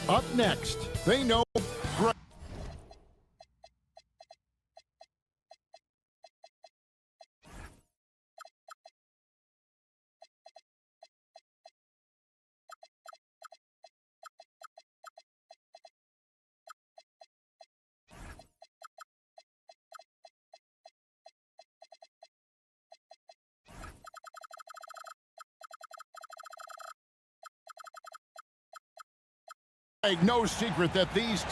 Up next, they know Greg. No secret that these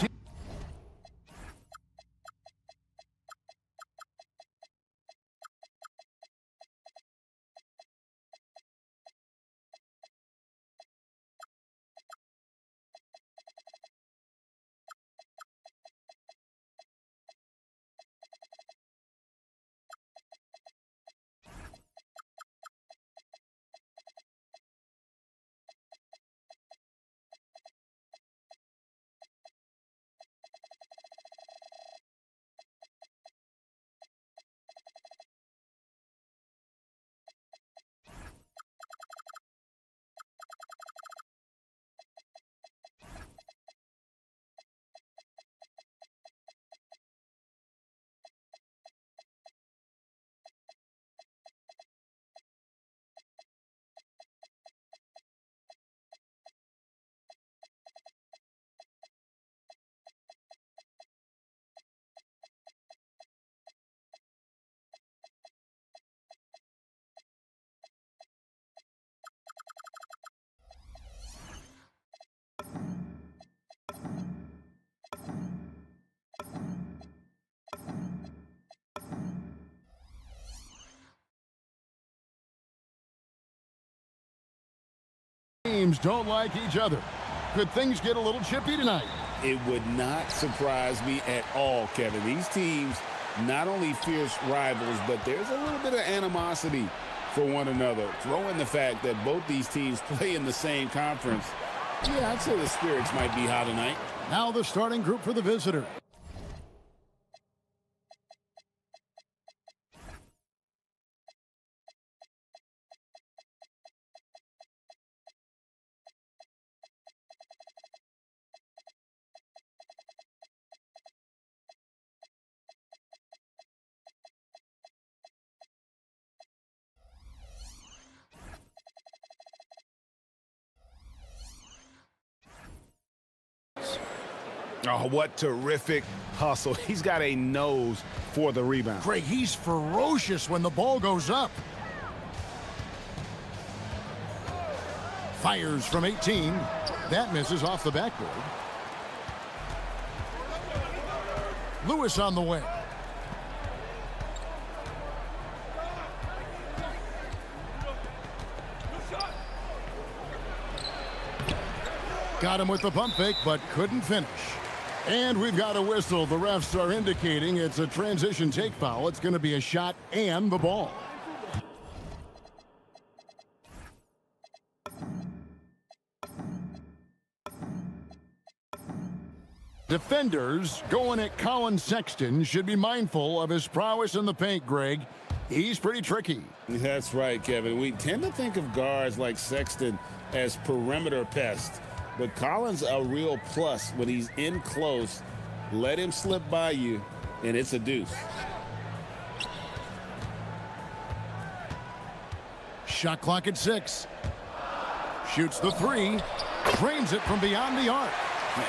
teams don't like each other. Could things get a little chippy tonight? It would not surprise me at all, Kevin. These teams not only fierce rivals, but there's a little bit of animosity for one another. Throw in the fact that both these teams play in the same conference. Yeah, I'd say the spirits might be high tonight. Now the starting group for the visitor. Oh, what terrific hustle. He's got a nose for the rebound. Greg, he's ferocious when the ball goes up. Fires from 18. That misses off the backboard. Lewis on the way. Got him with the pump fake, but couldn't finish. And we've got a whistle. The refs are indicating it's a transition take foul. It's going to be a shot and the ball. Defenders going at Colin Sexton should be mindful of his prowess in the paint, Greg. He's pretty tricky. That's right, Kevin. We tend to think of guards like Sexton as perimeter pests. But Collins a real plus when he's in close. Let him slip by you, and it's a deuce. Shot clock at 6. Shoots the 3. Drains it from beyond the arc.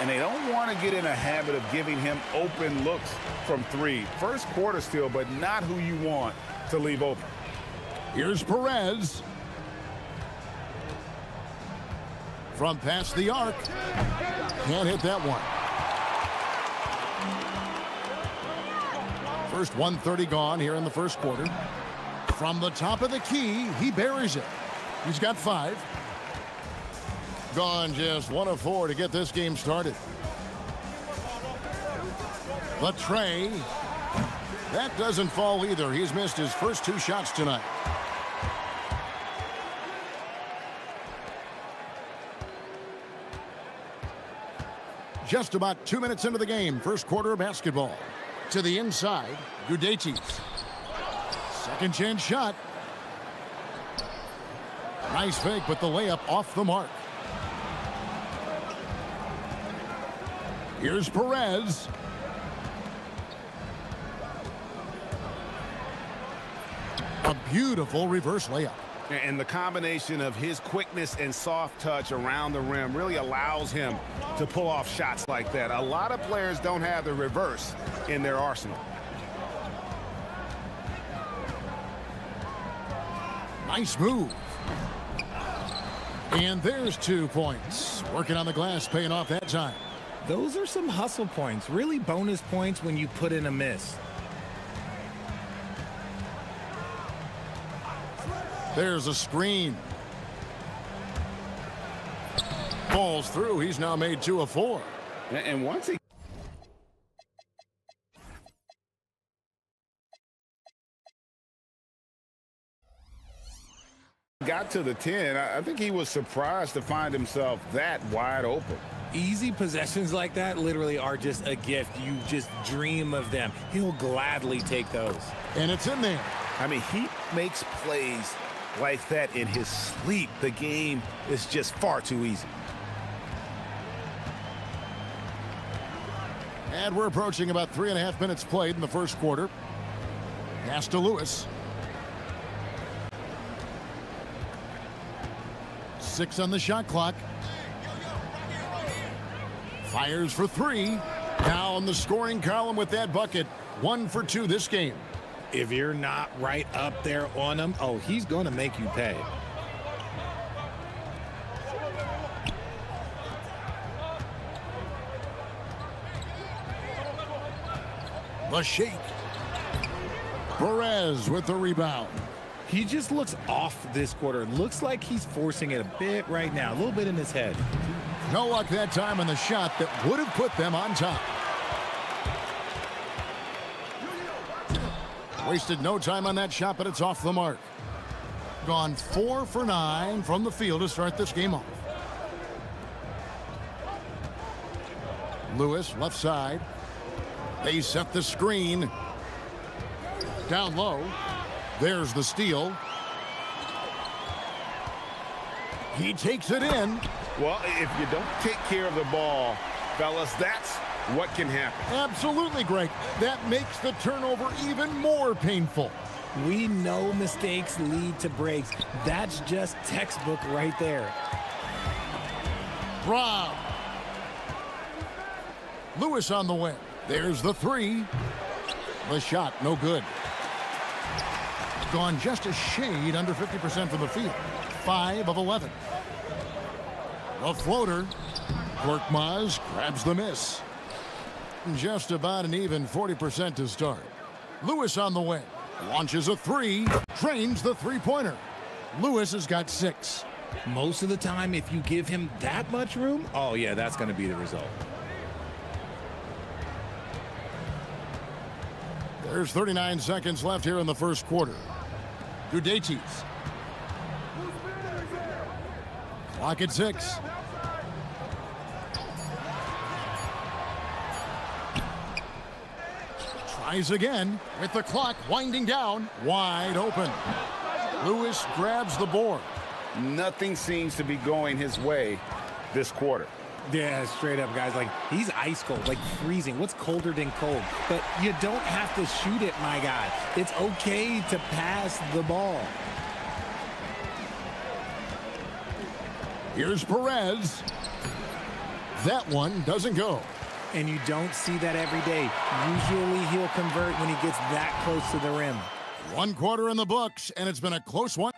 And they don't want to get in a habit of giving him open looks from 3. First quarter still, but not who you want to leave open. Here's Perez. From past the arc. Can't hit that one. First 1:30 gone here in the first quarter. From the top of the key, he buries it. He's got 5. Gone just 1 of 4 to get this game started. The tray. That doesn't fall either. He's missed his first 2 shots tonight. Just about 2 minutes into the game. First quarter of basketball. To the inside. Gudaitis. Second chance shot. Nice fake, but the layup off the mark. Here's Perez. A beautiful reverse layup. And the combination of his quickness and soft touch around the rim really allows him to pull off shots like that. A lot of players don't have the reverse in their arsenal. Nice move. And there's 2 points. Working on the glass, paying off that time. Those are some hustle points, really bonus points when you put in a miss. There's a screen. Falls through. He's now made 2 of 4. And once he got to the 10, I think he was surprised to find himself that wide open. Easy possessions like that literally are just a gift. You just dream of them. He'll gladly take those. And it's in there. I mean, he makes plays like that in his sleep. The game is just far too easy. And we're approaching about 3.5 minutes played in the first quarter. Pass to Lewis. 6 on the shot clock. Fires for 3. Now on the scoring column with that bucket. 1 for 2 this game. If you're not right up there on him, oh, he's going to make you pay. The shake. Perez with the rebound. He just looks off this quarter. Looks like he's forcing it a bit right now, a little bit in his head. No luck that time on the shot that would have put them on top. Wasted no time on that shot, but it's off the mark. Gone 4 for 9 from the field to start this game off. Lewis, left side. They set the screen. Down low. There's the steal. He takes it in. Well, if you don't take care of the ball, fellas, that's what can happen. Absolutely, Greg. That makes the turnover even more painful. We know mistakes lead to breaks. That's just textbook right there. Rob. Lewis on the win. There's the 3. The shot, no good. Gone just a shade under 50% from the field. 5 of 11. The floater. Korkmaz grabs the miss. Just about an even 40% to start. Lewis on the wing. Launches a 3. Trains the three-pointer. Lewis has got 6. Most of the time, if you give him that much room, oh, yeah, that's going to be the result. There's 39 seconds left here in the first quarter. Gudaitis. Clock at 6. Tries again with the clock winding down. Wide open. Lewis grabs the board. Nothing seems to be going his way this quarter. Yeah, straight up, guys. Like, he's ice cold, like freezing. What's colder than cold? But you don't have to shoot it, my guy. It's okay to pass the ball. Here's Perez. That one doesn't go. And you don't see that every day. Usually he'll convert when he gets that close to the rim. 1 quarter in the books, and it's been a close one.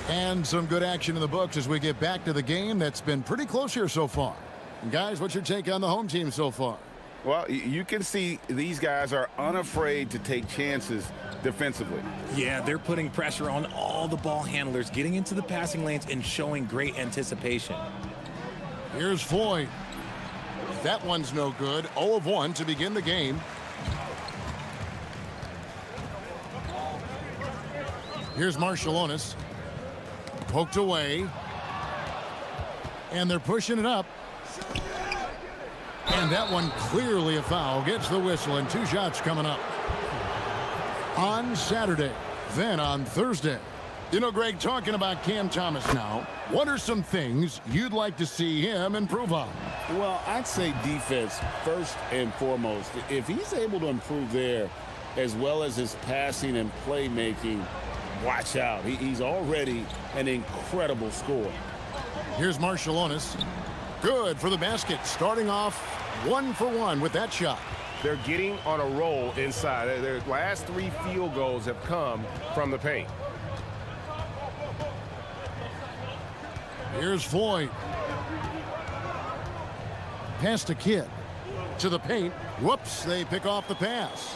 And some good action in the books as we get back to the game that's been pretty close here so far. And guys, what's your take on the home team so far? Well, you can see these guys are unafraid to take chances defensively. Yeah, they're putting pressure on all the ball handlers, getting into the passing lanes and showing great anticipation. Here's Floyd. That one's no good. 0 of 1 to begin the game. Here's Marciulionis. Poked away. And they're pushing it up. And that one clearly a foul. Gets the whistle, and 2 shots coming up. On Saturday, then on Thursday, You know, Greg, talking about Cam Thomas now, what are some things you'd like to see him improve on? Well, I'd say defense first and foremost. If he's able to improve there, as well as his passing and playmaking, watch out. He's already an incredible scorer. Here's Marciulionis. Good for the basket, starting off 1 for 1 with that shot. They're getting on a roll inside. Their last 3 field goals have come from the paint. Here's Floyd. Pass to Kidd. To the paint. Whoops, they pick off the pass.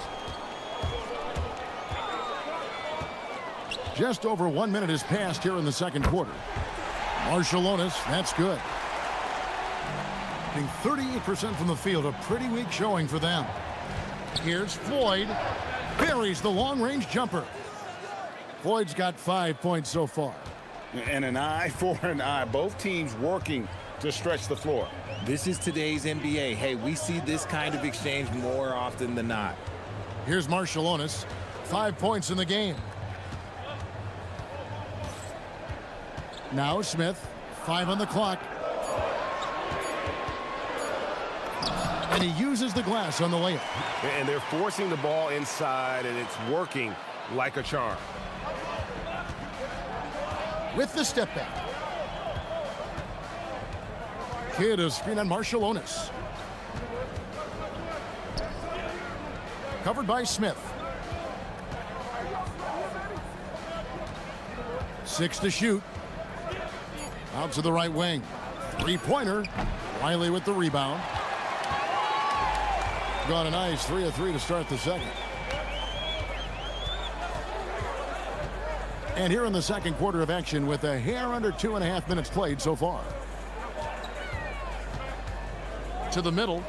Just over 1 minute has passed here in the second quarter. Marciulionis, that's good. 38% from the field, a pretty weak showing for them. Here's Floyd. Buries the long-range jumper. Floyd's got 5 points so far. And an eye for an eye. Both teams working to stretch the floor. This is today's NBA. Hey, we see this kind of exchange more often than not. Here's Marciulionis. 5 points in the game. Now Smith. 5 on the clock. And he uses the glass on the layup. And they're forcing the ball inside, and it's working like a charm. With the step back. Kidd a screen on Marciulionis. Covered by Smith. 6 to shoot. Out to the right wing. Three-pointer. Riley with the rebound. Got a nice 3 of 3 to start the second. And here in the second quarter of action with a hair under 2.5 minutes played so far. To the middle.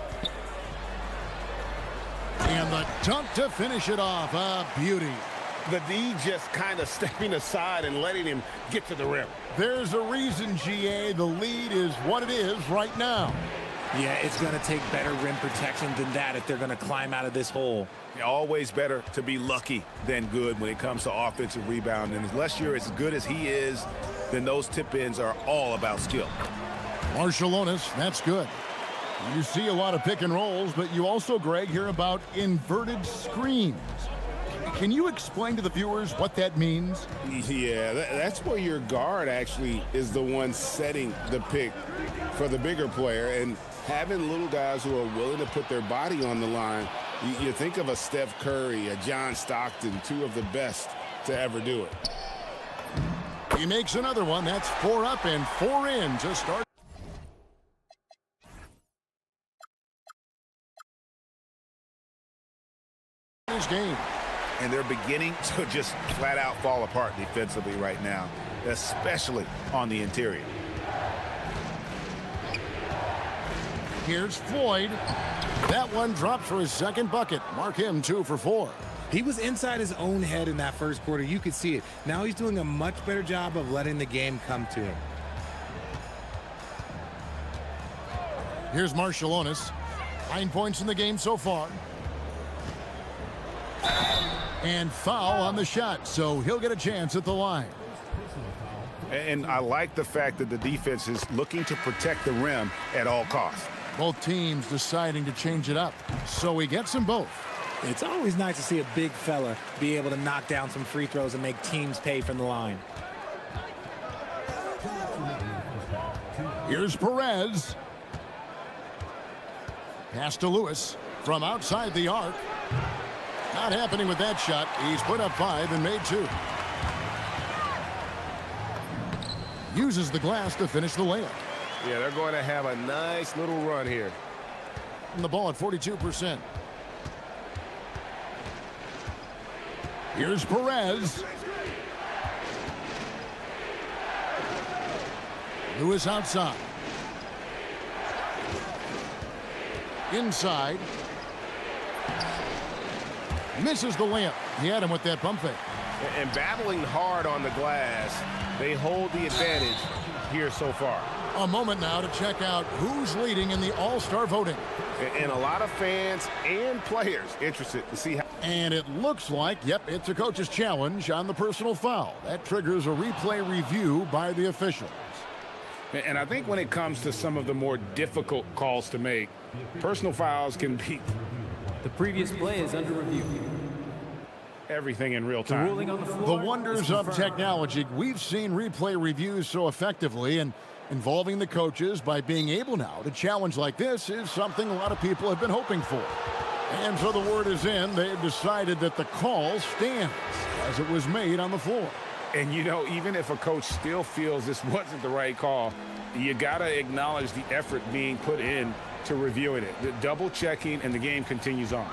And the dunk to finish it off. A beauty. The D just kind of stepping aside and letting him get to the rim. There's a reason, GA. The lead is what it is right now. Yeah, it's going to take better rim protection than that if they're going to climb out of this hole. Always better to be lucky than good when it comes to offensive rebound. And unless you're as good as he is, then those tip-ins are all about skill. Marciulionis, that's good. You see a lot of pick and rolls, but you also, Greg, hear about inverted screens. Can you explain to the viewers what that means? Yeah, that's where your guard actually is the one setting the pick for the bigger player, and having little guys who are willing to put their body on the line. You think of a Steph Curry, a John Stockton, 2 of the best to ever do it. He makes another one. That's 4 up and 4 in to start this game. And they're beginning to just flat out fall apart defensively right now, especially on the interior. Here's Floyd. That one dropped for his second bucket. Mark him 2 for 4. He was inside his own head in that first quarter. You could see it. Now he's doing a much better job of letting the game come to him. Here's Marciulionis. 9 points in the game so far. And foul on the shot, so he'll get a chance at the line. And I like the fact that the defense is looking to protect the rim at all costs. Both teams deciding to change it up, so he gets them both. It's always nice to see a big fella be able to knock down some free throws and make teams pay from the line. Here's Perez. Pass to Lewis from outside the arc. Not happening with that shot. He's put up 5 and made 2. Uses the glass to finish the layup. Yeah, they're going to have a nice little run here. And the ball at 42%. Here's Perez. Lewis outside. Inside. Misses the layup. He had him with that pump fake. And battling hard on the glass, they hold the advantage here so far. A moment now to check out who's leading in the All-Star voting. And a lot of fans and players interested to see how. And it looks like, yep, it's a coach's challenge on the personal foul. That triggers a replay review by the officials. And I think when it comes to some of the more difficult calls to make, personal fouls can be The previous play is under review. everything in real The time. ruling on the floor. The wonders is of confirmed. technology. We've seen replay reviews so effectively, and involving the coaches by being able now to challenge like this is something a lot of people have been hoping for. And so the word is in. They've decided that the call stands as it was made on the floor. And, you know, even if a coach still feels this wasn't the right call, you got to acknowledge the effort being put in to reviewing it. The double checking, and the game continues on.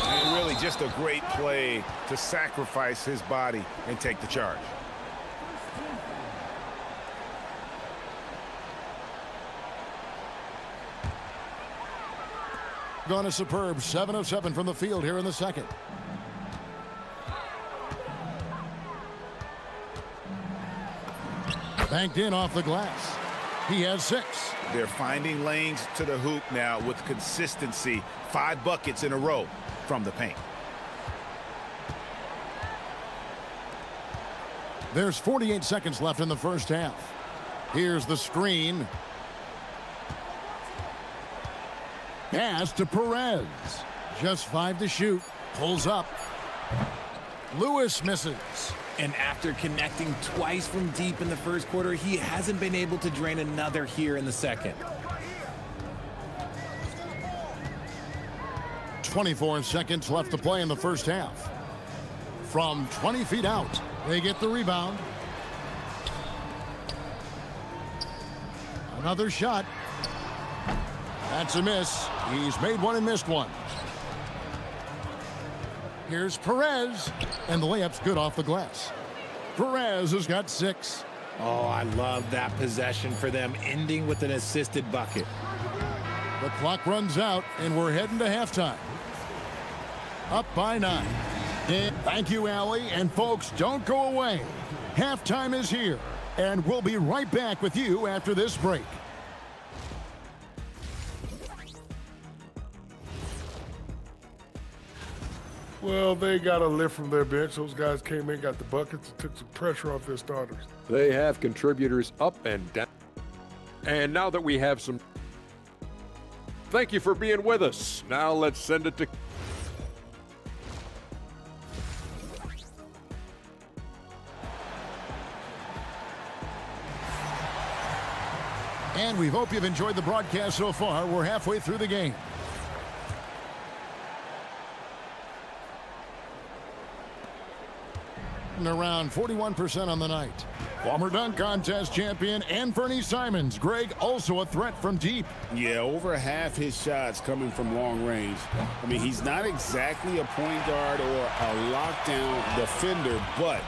And really just a great play to sacrifice his body and take the charge. Gone a superb 7 of 7 from the field here in the second. Banked in off the glass. He has 6. They're finding lanes to the hoop now with consistency. 5 buckets in a row from the paint. There's 48 seconds left in the first half. Here's the screen. Pass to Perez. Just 5 to shoot. Pulls up. Lewis misses. And after connecting twice from deep in the first quarter, he hasn't been able to drain another here in the second. 24 seconds left to play in the first half. From 20 feet out, they get the rebound. Another shot. That's a miss. He's made one and missed one. Here's Perez, and the layup's good off the glass. Perez has got 6. Oh, I love that possession for them, ending with an assisted bucket. The clock runs out, and we're heading to halftime. Up by 9. And thank you, Allie. And folks, don't go away. Halftime is here, and we'll be right back with you after this break. Well, they got a lift from their bench. Those guys came in, got the buckets, and took some pressure off their starters. They have contributors up and down. And now that we have some... Thank you for being with us. Now let's send it to... And we hope you've enjoyed the broadcast so far. We're halfway through the game. And around 41% on the night. Former dunk contest champion Anthony Simons. Greg, also a threat from deep. Yeah, over half his shots coming from long range. I mean, he's not exactly a point guard or a lockdown defender, but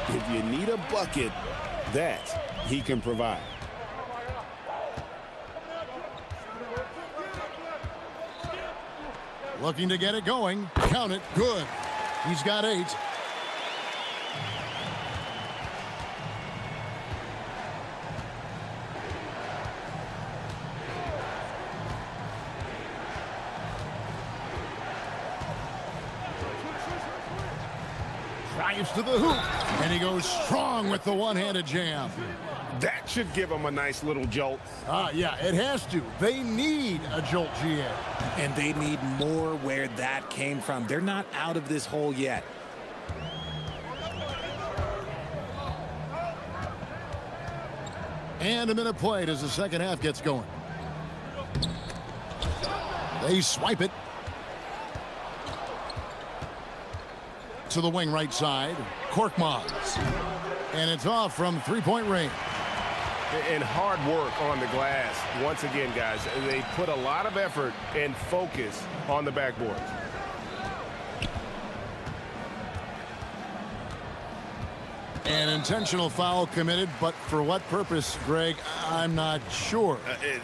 if you need a bucket, that he can provide. Looking to get it going. Count it. Good. He's got 8. Drives to the hoop, and he goes strong with the one-handed jam. That should give them a nice little jolt. Yeah, it has to. They need a jolt, GA. And they need more where that came from. They're not out of this hole yet. And a minute played as the second half gets going. They swipe it. To the wing right side. Korkmaz. And it's off from three-point range. And hard work on the glass. Once again, guys, they put a lot of effort and focus on the backboard. An intentional foul committed, but for what purpose, Greg, I'm not sure.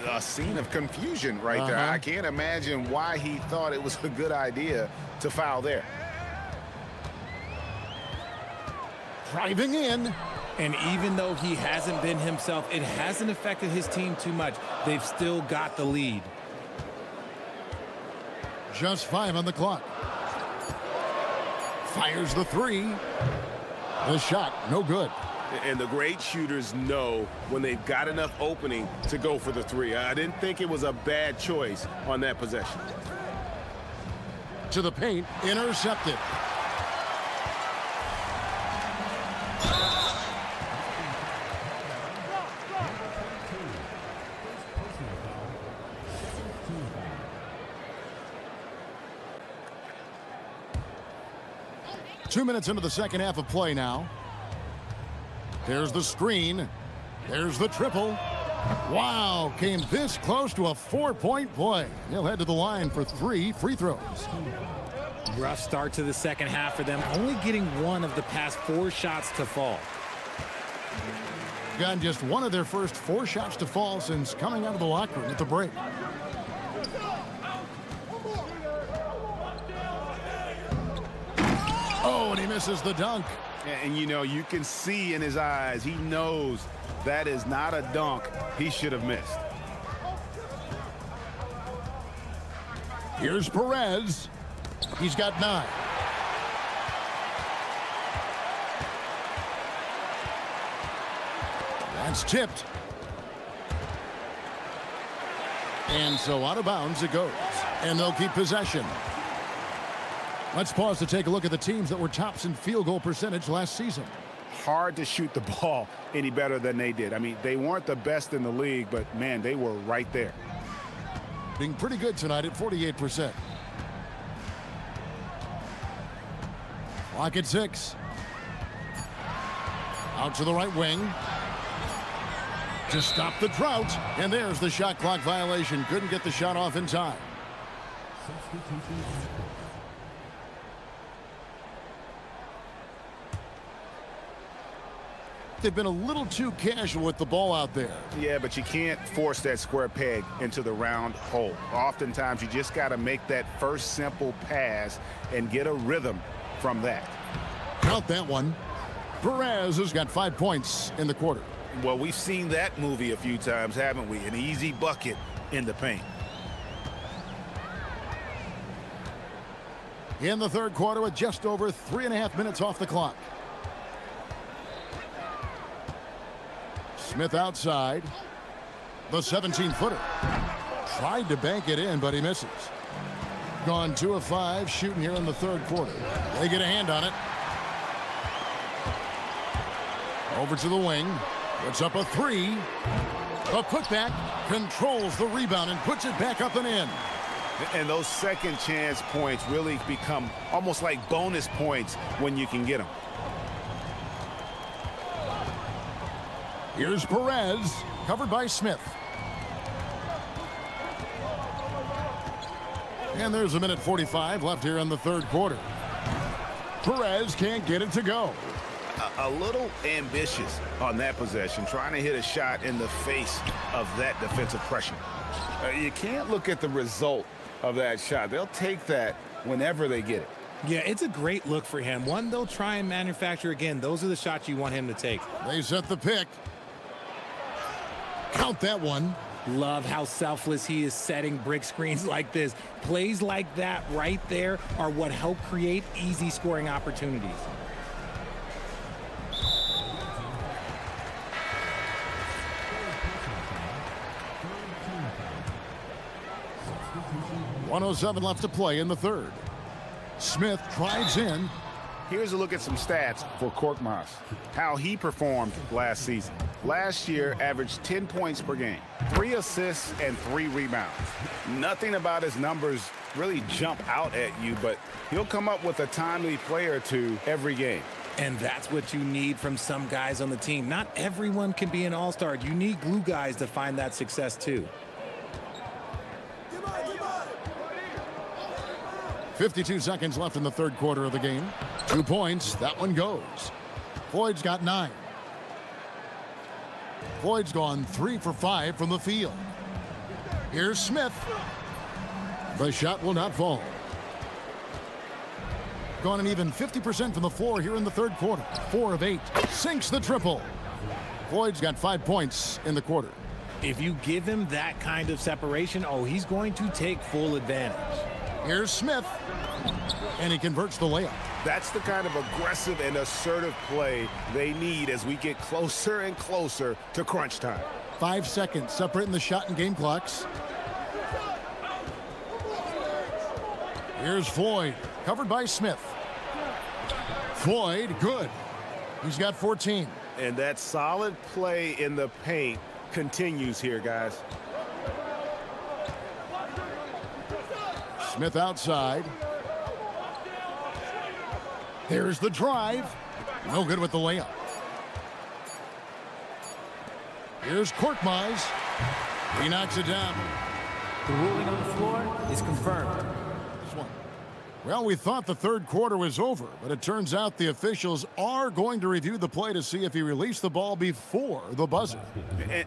A scene of confusion right there. I can't imagine why he thought it was a good idea to foul there. Driving in, And even though he hasn't been himself, it hasn't affected his team too much. They've still got the lead. Just 5 on the clock. Fires the 3. The shot, no good. And the great shooters know when they've got enough opening to go for the 3. I didn't think it was a bad choice on that possession. To the paint, intercepted. Two minutes into the second half of play now. There's the screen. There's the triple. Wow, came this close to a 4-point play. He'll head to the line for 3 free throws. Rough start to the second half for them, only getting 1 of the past 4 shots to fall. Gotten just 1 of their first 4 shots to fall since coming out of the locker room at the break. Oh, and he misses the dunk. And, you know, you can see in his eyes, he knows that is not a dunk he should have missed. Here's Perez. He's got 9. That's tipped. And so out of bounds it goes. And they'll keep possession. Let's pause to take a look at the teams that were tops in field goal percentage last season. Hard to shoot the ball any better than they did. I mean, they weren't the best in the league, but, man, they were right there. Being pretty good tonight at 48%. Clock at 6. Out to the right wing. To stop the drought. And there's the shot clock violation. Couldn't get the shot off in time. They've been a little too casual with the ball out there. Yeah, but you can't force that square peg into the round hole. Oftentimes, you just got to make that first simple pass and get a rhythm from that. Count that one. Perez has got 5 points in the quarter. Well, we've seen that movie a few times, haven't we? An easy bucket in the paint. In the third quarter with just over 3.5 minutes off the clock. Smith outside. The 17-footer. Tried to bank it in, but he misses. Gone 2 of 5 shooting here in the third quarter. They get a hand on it. Over to the wing. Puts up a 3. A putback. Controls the rebound and puts it back up and in. And those second chance points really become almost like bonus points when you can get them. Here's Perez, covered by Smith. And there's a minute 45 left here in the third quarter. Perez can't get it to go. A little ambitious on that possession, trying to hit a shot in the face of that defensive pressure. You can't look at the result of that shot. They'll take that whenever they get it. Yeah, it's a great look for him. One they'll try and manufacture again. Those are the shots you want him to take. They set the pick. Count that one. Love how selfless he is setting brick screens like this. Plays like that right there are what help create easy scoring opportunities. .107 left to play in the third. Smith drives in. Here's a look at some stats for Korkmaz, how he performed last season. Last year, averaged 10 points per game, 3 assists and 3 rebounds. Nothing about his numbers really jump out at you, but he'll come up with a timely play or two every game. And that's what you need from some guys on the team. Not everyone can be an all-star. You need glue guys to find that success too. 52 seconds left in the third quarter of the game. 2 points. That one goes. Floyd's got 9. Floyd's gone 3 for 5 from the field. Here's Smith. The shot will not fall. Gone an even 50% from the floor here in the third quarter. 4 of 8. Sinks the triple. Floyd's got 5 points in the quarter. If you give him that kind of separation, oh, he's going to take full advantage. Here's Smith. And he converts the layup. That's the kind of aggressive and assertive play they need as we get closer and closer to crunch time. 5 seconds separating the shot and game clocks. Here's Floyd, covered by Smith. Floyd, good. He's got 14. And that solid play in the paint continues here, guys. Smith outside. Here's the drive. No good with the layup. Here's Korkmaz. He knocks it down. The ruling on the floor is confirmed. Well, we thought the third quarter was over, but it turns out the officials are going to review the play to see if he released the ball before the buzzer.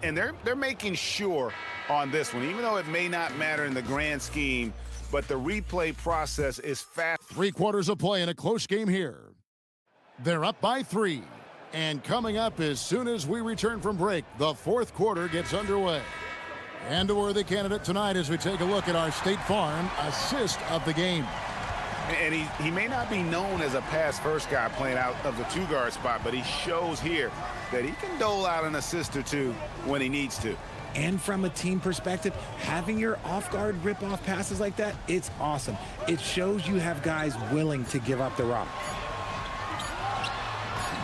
And they're making sure on this one, even though it may not matter in the grand scheme, but the replay process is fast. 3 quarters of play in a close game here. They're up by 3. And coming up as soon as we return from break, the fourth quarter gets underway. And a worthy candidate tonight as we take a look at our State Farm assist of the game. And he may not be known as a pass-first guy playing out of the two-guard spot, but he shows here that he can dole out an assist or two when he needs to. And from a team perspective, having your off-guard rip-off passes like that, it's awesome. It shows you have guys willing to give up the rock.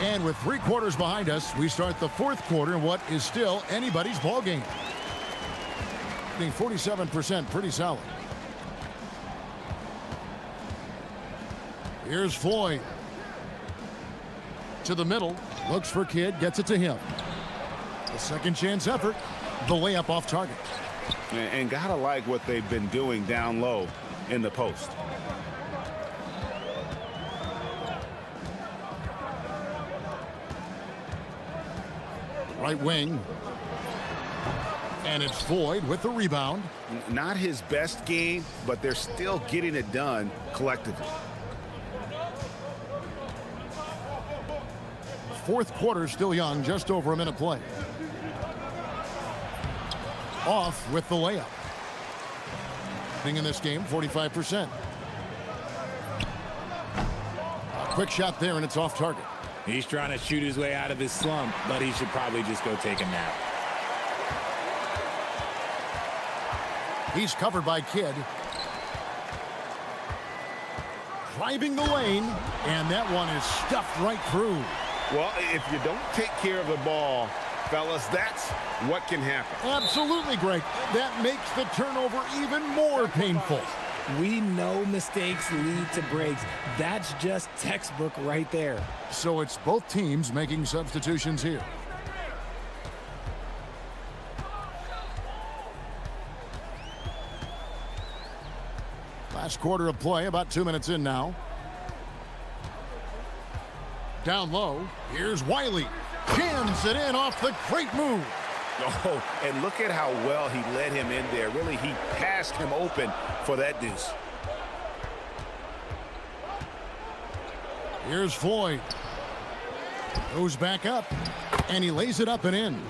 And with 3 quarters behind us, we start the fourth quarter in what is still anybody's ball game. Being 47%, pretty solid. Here's Floyd. To the middle. Looks for Kidd. Gets it to him. The second chance effort. The layup off target. And gotta like what they've been doing down low in the post. Right wing. And it's Floyd with the rebound. Not his best game, but they're still getting it done collectively. Fourth quarter still young, just over a minute play. Off with the layup. Thing in this game, 45%. A quick shot there, and it's off target. He's trying to shoot his way out of his slump, but he should probably just go take a nap. He's covered by Kidd. Driving the lane, and that one is stuffed right through. Well, if you don't take care of the ball, fellas, that's what can happen. Absolutely, Greg. That makes the turnover even more painful. We know mistakes lead to breaks. That's just textbook right there. So it's both teams making substitutions here. Last quarter of play, about 2 minutes in now. Down low, here's Wiley. Jams it in off the great move. Oh, and look at how well he led him in there. Really, he passed him open for that deuce. Here's Floyd. Goes back up, and he lays it up and in.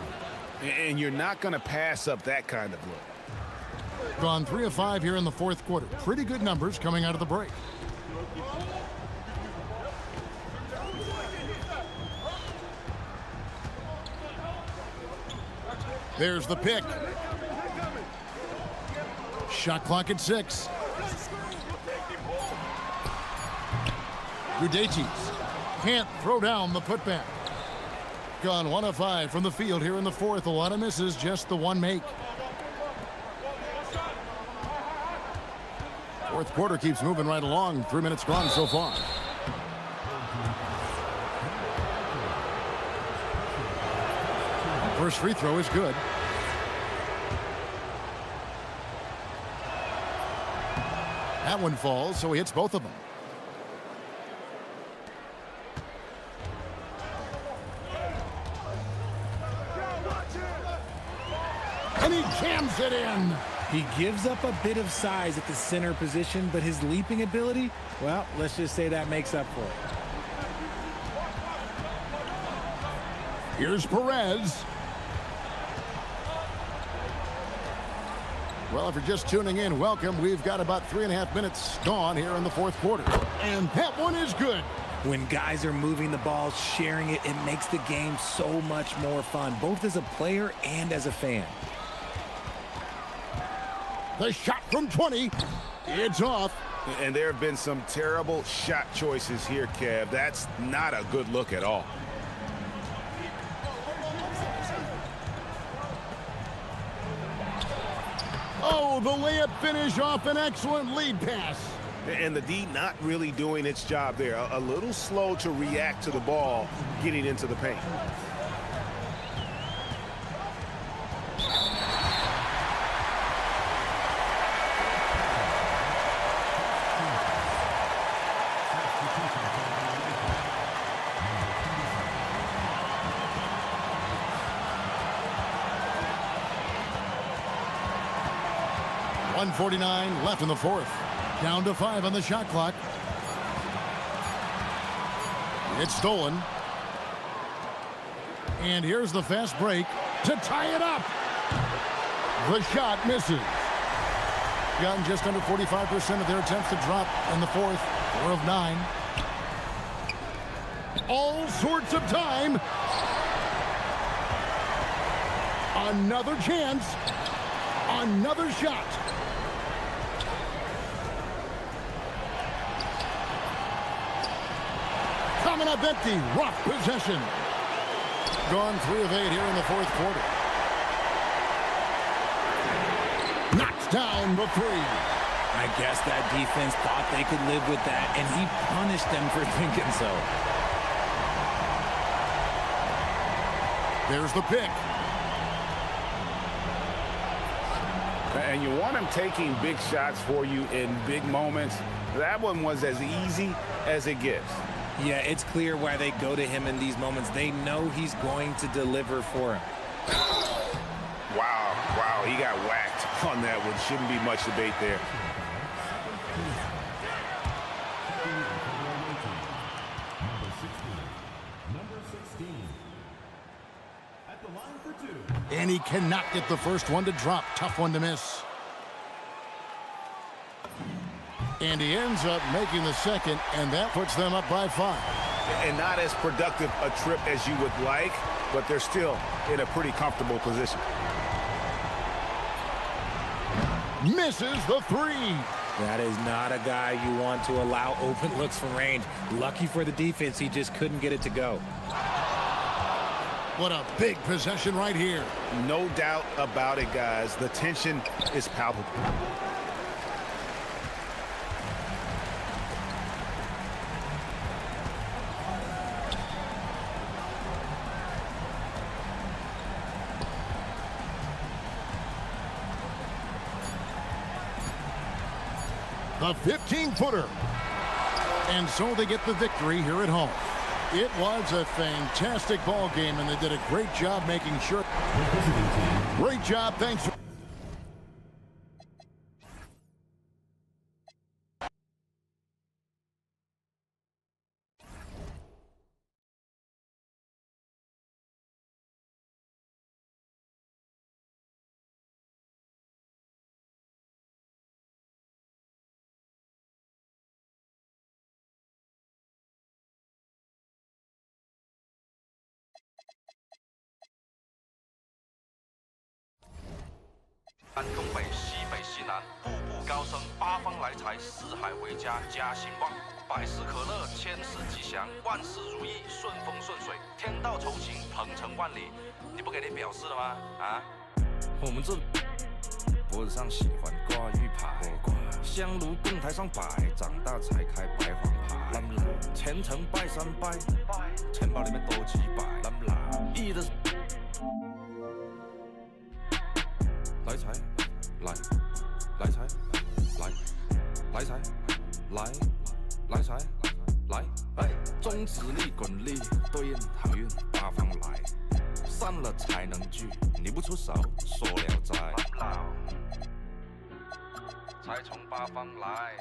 And you're not going to pass up that kind of look. Gone 3 of 5 here in the fourth quarter. Pretty good numbers coming out of the break. There's the pick. Shot clock at 6. Rytas can't throw down the putback. Gone 1 of 5 from the field here in the fourth. A lot of misses, just the one make. Fourth quarter keeps moving right along. 3 minutes gone so far. First free throw is good. That one falls, so he hits both of them. And he jams it in. He gives up a bit of size at the center position, but his leaping ability, well, let's just say that makes up for it. Here's Perez. Well, if you're just tuning in, welcome. We've got about 3.5 minutes gone here in the fourth quarter. And that one is good. When guys are moving the ball, sharing it, it makes the game so much more fun, both as a player and as a fan. The shot from 20. It's off. And there have been some terrible shot choices here, Kev. That's not a good look at all. Oh, the layup finish off an excellent lead pass. And the D not really doing its job there. A little slow to react to the ball getting into the paint. .149 left in the fourth. Down to 5 on the shot clock. It's stolen. And here's the fast break to tie it up. The shot misses. Gotten just under 45% of their attempts to drop in the fourth. 4 of 9. All sorts of time. Another chance. Another shot. Coming up empty. Rough possession. Gone 3 of 8 here in the fourth quarter. Knocks down the 3. I guess that defense thought they could live with that, and he punished them for thinking so. There's the pick. And you want him taking big shots for you in big moments. That one was as easy as it gets. Yeah, it's clear why they go to him in these moments. They know he's going to deliver for him. Wow, he got whacked on that one. Shouldn't be much debate there. And he cannot get the first one to drop. Tough one to miss. And he ends up making the second, and that puts them up by 5. And not as productive a trip as you would like, but they're still in a pretty comfortable position. Misses the 3. That is not a guy you want to allow open looks from range. Lucky for the defense, he just couldn't get it to go. What a big possession right here. No doubt about it, guys. The tension is palpable. The 15-footer. And so they get the victory here at home. It was a fantastic ball game, and they did a great job making sure. Great job. Thanks.南东北西北西南，步步高升，八方来财，四海为家，家兴旺，百事可乐，千事吉祥，万事如意，顺风顺水，天道酬勤，鹏程万里。你不给你表示了吗？啊？我们这脖子上喜欢挂玉牌，香炉供台上摆，长大才开白黄牌。前程拜三拜，钱包里面多几百。意的。来财，来财，来财，来财，来，哎，中指力滚力，对应好运八方来，散了才能聚，你不出手，说了哉。才从八方来。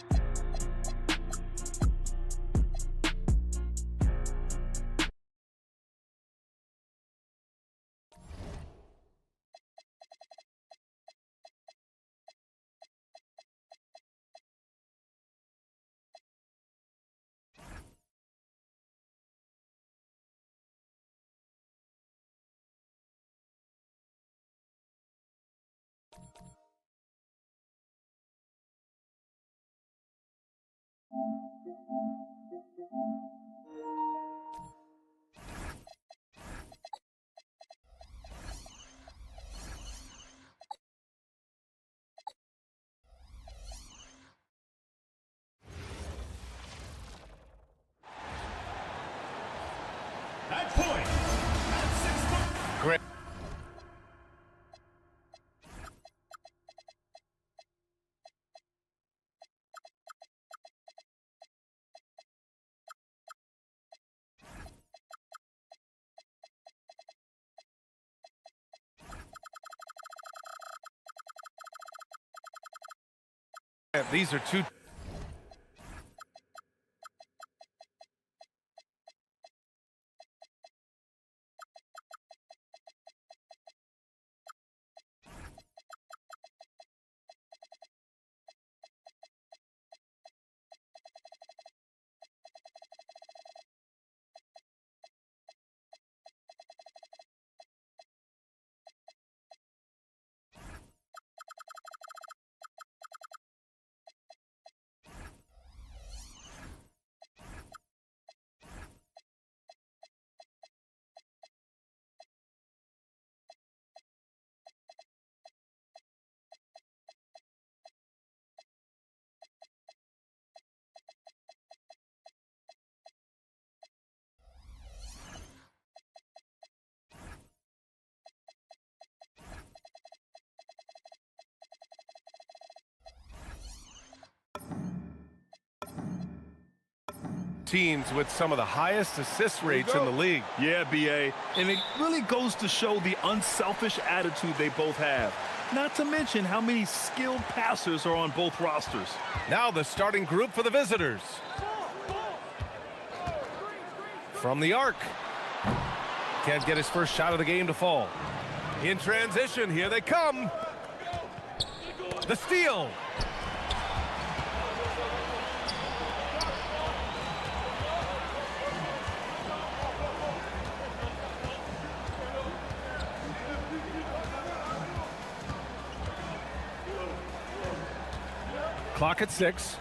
Great. These are two. Teams with some of the highest assist rates in the league. Yeah, BA, and it really goes to show the unselfish attitude they both have. Not to mention how many skilled passers are on both rosters. Now the starting group for the visitors. From the arc. Can't get his first shot of the game to fall. In transition, here they come. The steal. Clock at 6.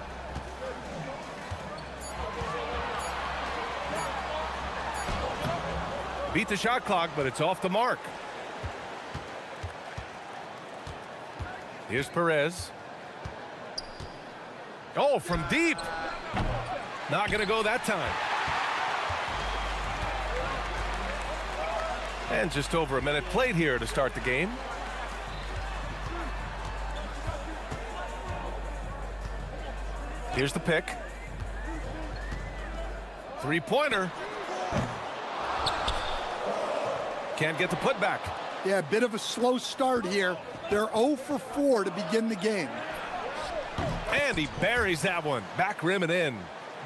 Beat the shot clock, but it's off the mark. Here's Perez. Oh, from deep. Not going to go that time. And just over a minute played here to start the game. Here's the pick. Three-pointer. Can't get the putback. Yeah, a bit of a slow start here. They're 0 for 4 to begin the game. And he buries that one. Back rim and in.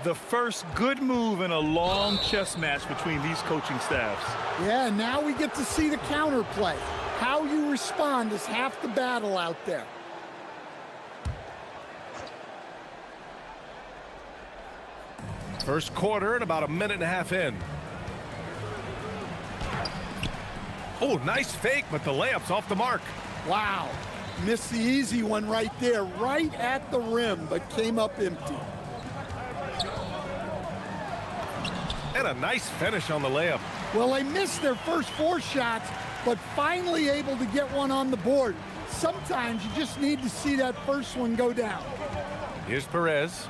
The first good move in a long chess match between these coaching staffs. Yeah, now we get to see the counterplay. How you respond is half the battle out there. First quarter and about a minute and a half in. Oh, nice fake, but the layup's off the mark. Wow, missed the easy one right there, right at the rim, but came up empty. And a nice finish on the layup. Well, they missed their first 4 shots, but finally able to get one on the board. Sometimes you just need to see that first one go down. Here's Perez.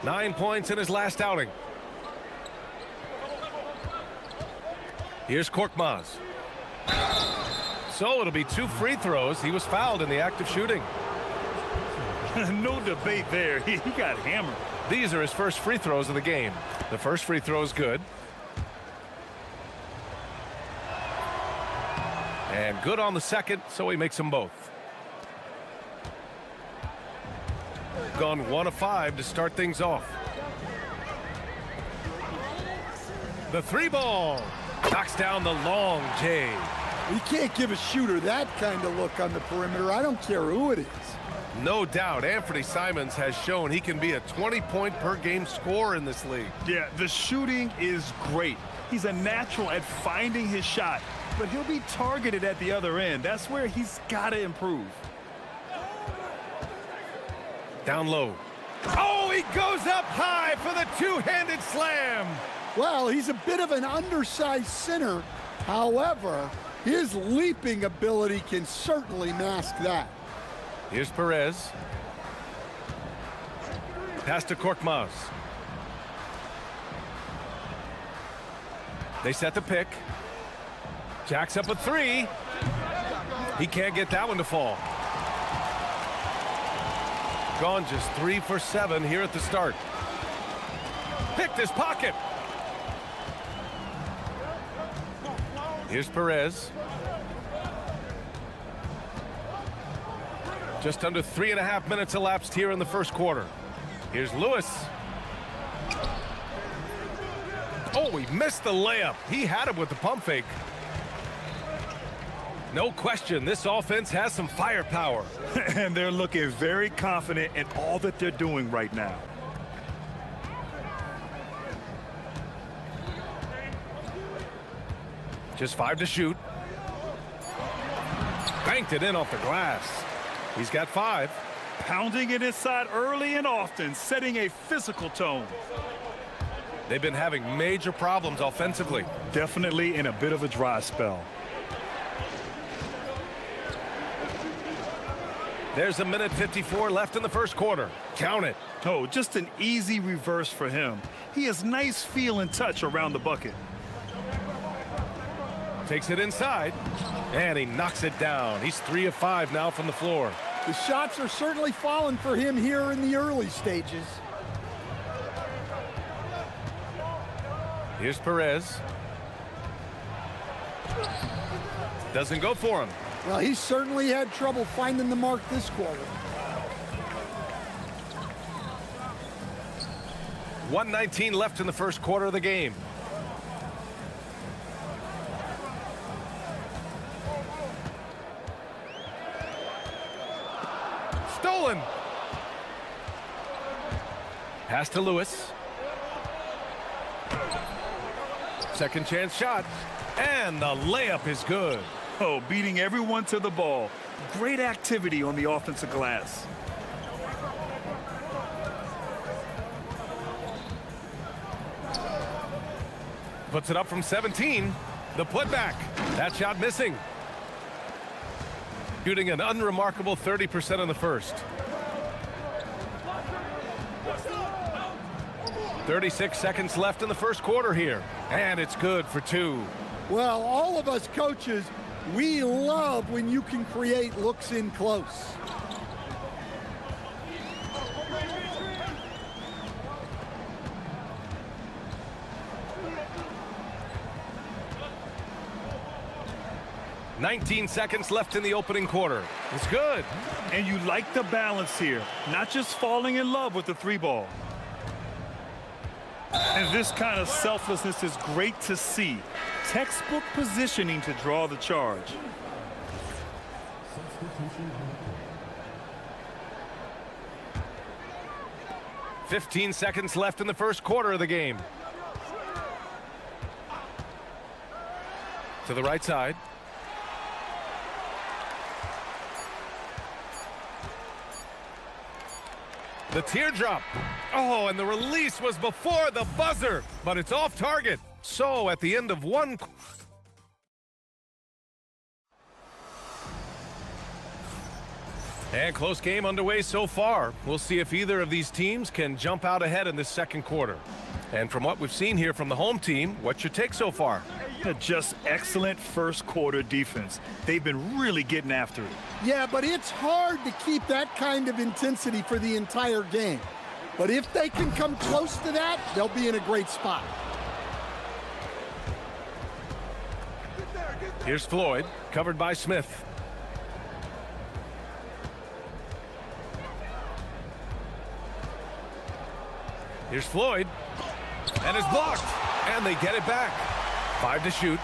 9 points in his last outing. Here's Korkmaz. So it'll be 2 free throws. He was fouled in the act of shooting. No debate there. He got hammered. These are his first free throws of the game. The first free throw is good. And good on the second, so he makes them both. gone 1 of 5 to start things off. The 3-ball knocks down the long J. You can't give a shooter that kind of look on the perimeter. I don't care who it is. No doubt, Anthony Simons has shown he can be a 20-point-per-game scorer in this league. Yeah, the shooting is great. He's a natural at finding his shot, but he'll be targeted at the other end. That's where he's got to improve. Down low. Oh, he goes up high for the two-handed slam. Well, he's a bit of an undersized center. However, his leaping ability can certainly mask that. Here's Perez. Pass to Korkmaz. They set the pick. Jacks up a 3. He can't get that one to fall. Gone just 3 for 7 here at the start. Picked his pocket. Here's Perez. Just under 3.5 minutes elapsed here in the first quarter. Here's Lewis. Oh, he missed the layup. He had it with the pump fake. No question, this offense has some firepower. And they're looking very confident in all that they're doing right now. Just 5 to shoot. Banked it in off the glass. He's got 5. Pounding it inside early and often, setting a physical tone. They've been having major problems offensively. Definitely in a bit of a dry spell. There's a minute 54 left in the first quarter. Count it. Oh, just an easy reverse for him. He has nice feel and touch around the bucket. Takes it inside, and he knocks it down. He's 3 of 5 now from the floor. The shots are certainly falling for him here in the early stages. Here's Perez. Doesn't go for him. Well, he certainly had trouble finding the mark this quarter. 1:19 left in the first quarter of the game. Stolen. Pass to Lewis. Second chance shot. And the layup is good. Oh, beating everyone to the ball. Great activity on the offensive glass. Puts it up from 17. The putback. That shot missing. Shooting an unremarkable 30% in the first. 36 seconds left in the first quarter here. And it's good for 2. Well, all of us coaches, we love when you can create looks in close. "19 seconds left in the opening quarter. It's good. And you like the balance here, not just falling in love with the 3-ball. And this kind of selflessness is great to see. Textbook positioning to draw the charge. "15 seconds left in the first quarter of the game. To the right side. The teardrop. Oh, and the release was before the buzzer, but it's off target. So at the end of one. And close game underway so far. We'll see if either of these teams can jump out ahead in this second quarter. And from what we've seen here from the home team, what's your take so far? Just excellent first quarter defense. They've been really getting after it. Yeah, but it's hard to keep that kind of intensity for the entire game. But if they can come close to that, they'll be in a great spot. Here's Floyd, covered by Smith. Here's Floyd. And it's blocked. And they get it back. 5 to shoot.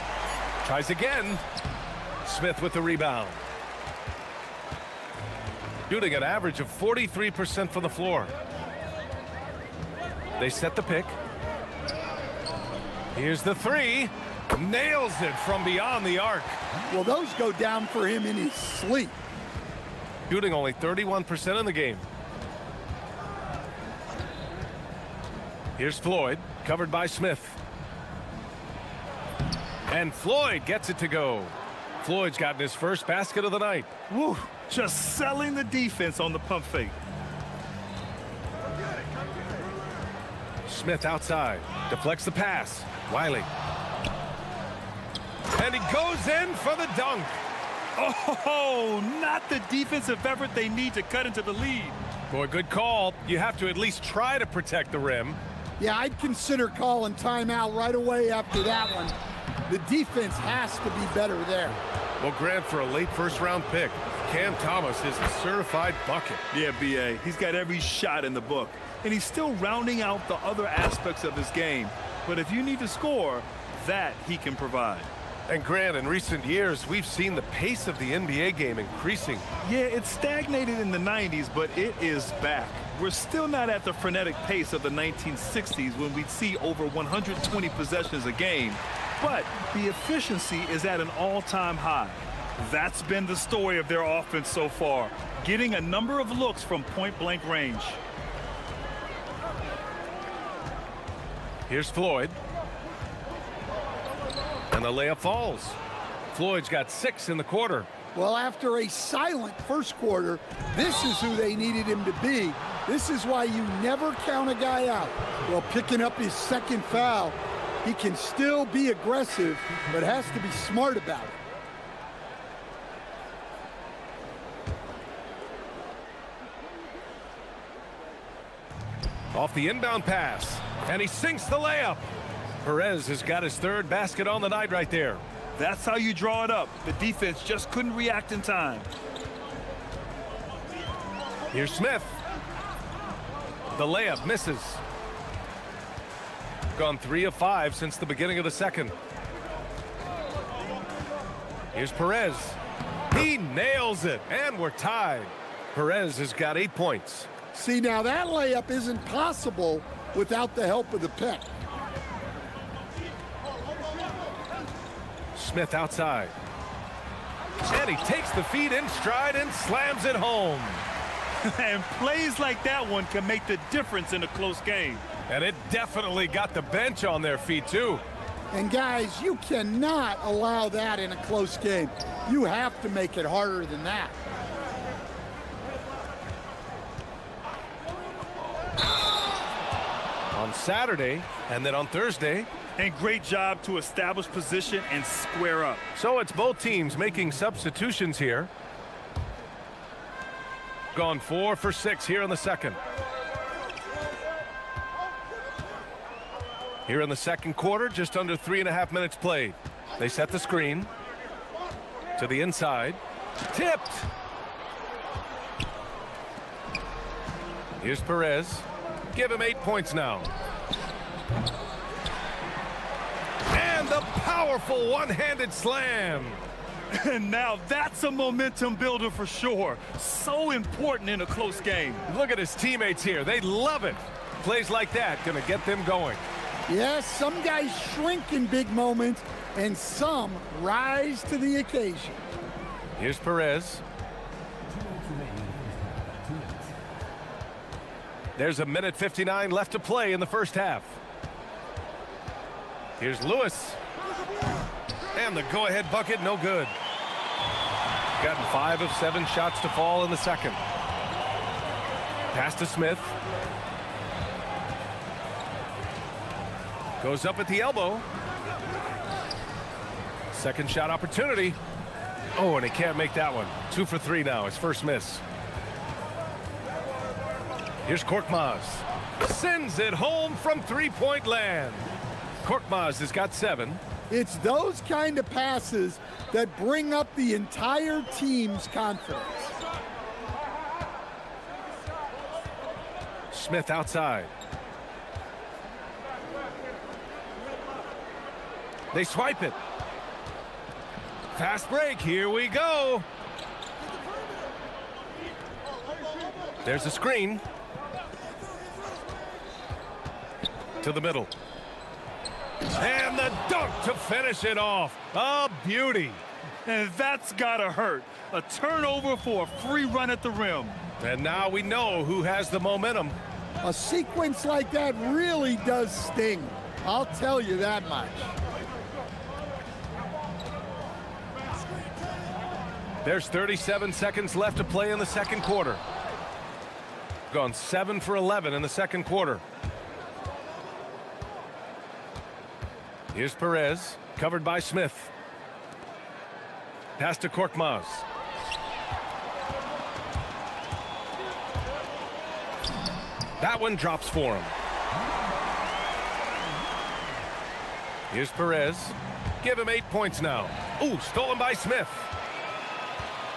Tries again. Smith with the rebound. Shooting an average of 43% from the floor. They set the pick. Here's the three. Nails it from beyond the arc. Well, those go down for him in his sleep. Shooting only 31% in the game. Here's Floyd, covered by Smith. And Floyd gets it to go. Floyd's gotten his first basket of the night. Woo, just selling the defense on the pump fake. Smith outside, deflects the pass. Wiley. And he goes in for the dunk. Oh, not the defensive effort they need to cut into the lead. Boy, good call. You have to at least try to protect the rim. Yeah, I'd consider calling timeout right away after that one. The defense has to be better there. Well, Grant, for a late first-round pick, Cam Thomas is a certified bucket. Yeah, B.A., he's got every shot in the book. And he's still rounding out the other aspects of his game. But if you need to score, that he can provide. And Grant, in recent years, we've seen the pace of the NBA game increasing. Yeah, it stagnated in the 90s, but it is back. We're still not at the frenetic pace of the 1960s when we'd see over 120 possessions a game. But the efficiency is at an all-time high. That's been the story of their offense so far, getting a number of looks from point-blank range. Here's Floyd. And the layup falls. Floyd's got 6 in the quarter. Well, after a silent first quarter, this is who they needed him to be. This is why you never count a guy out. Well, picking up his second foul, he can still be aggressive, but has to be smart about it. Off the inbound pass, and he sinks the layup. Perez has got his 3rd basket on the night right there. That's how you draw it up. The defense just couldn't react in time. Here's Smith. The layup misses. Gone 3 of 5 since the beginning of the second. Here's Perez. He nails it, and we're tied. Perez has got 8 points. See, now that layup isn't possible without the help of the pick. Smith outside. And he takes the feed in stride and slams it home. And plays like that one can make the difference in a close game. And it definitely got the bench on their feet, too. And, guys, you cannot allow that in a close game. You have to make it harder than that. On Saturday, and then on Thursday. And great job to establish position and square up. So it's both teams making substitutions here. Gone 4 for 6 here in the second. Here in the second quarter, just under 3.5 minutes played. They set the screen to the inside. Tipped. Here's Perez. Give him 8 points now. And the powerful one-handed slam. And now that's a momentum builder for sure. So important in a close game. Look at his teammates here. They love it. Plays like that gonna get them going. Yes, some guys shrink in big moments, and some rise to the occasion. Here's Perez. There's 1:59 left to play in the first half. Here's Lewis. And the go-ahead bucket, no good. Gotten 5 of 7 shots to fall in the second. Pass to Smith. Goes up at the elbow. Second shot opportunity. Oh, and he can't make that one. 2 for 3 now, his first miss. Here's Korkmaz. Sends it home from three-point land. Korkmaz has got 7. It's those kind of passes that bring up the entire team's confidence. Smith outside. They swipe it. Fast break. Here we go. There's a screen. To the middle. And the dunk to finish it off. A beauty. And that's gotta hurt. A turnover for a free run at the rim. And now we know who has the momentum. A sequence like that really does sting. I'll tell you that much. There's 37 seconds left to play in the second quarter. Gone 7 for 11 in the second quarter. Here's Perez, covered by Smith. Pass to Korkmaz. That one drops for him. Here's Perez. Give him 8 points now. Ooh, stolen by Smith.